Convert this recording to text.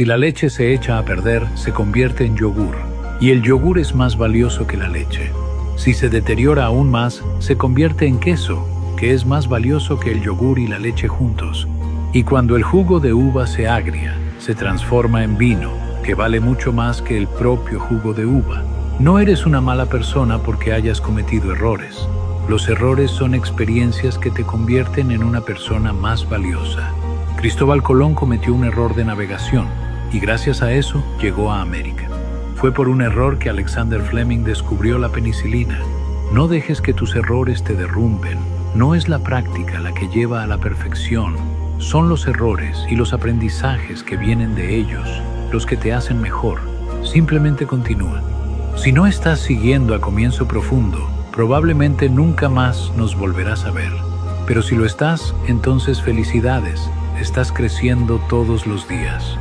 Si la leche se echa a perder, se convierte en yogur, y el yogur es más valioso que la leche. Si se deteriora aún más, se convierte en queso, que es más valioso que el yogur y la leche juntos. Y cuando el jugo de uva se agria, se transforma en vino, que vale mucho más que el propio jugo de uva. No eres una mala persona porque hayas cometido errores. Los errores son experiencias que te convierten en una persona más valiosa. Cristóbal Colón cometió un error de navegación, y gracias a eso llegó a América. Fue por un error que Alexander Fleming descubrió la penicilina. No dejes que tus errores te derrumben. No es la práctica la que lleva a la perfección. Son los errores y los aprendizajes que vienen de ellos los que te hacen mejor. Simplemente continúa. Si no estás siguiendo a Comienzo Profundo, probablemente nunca más nos volverás a ver. Pero si lo estás, entonces felicidades. Estás creciendo todos los días.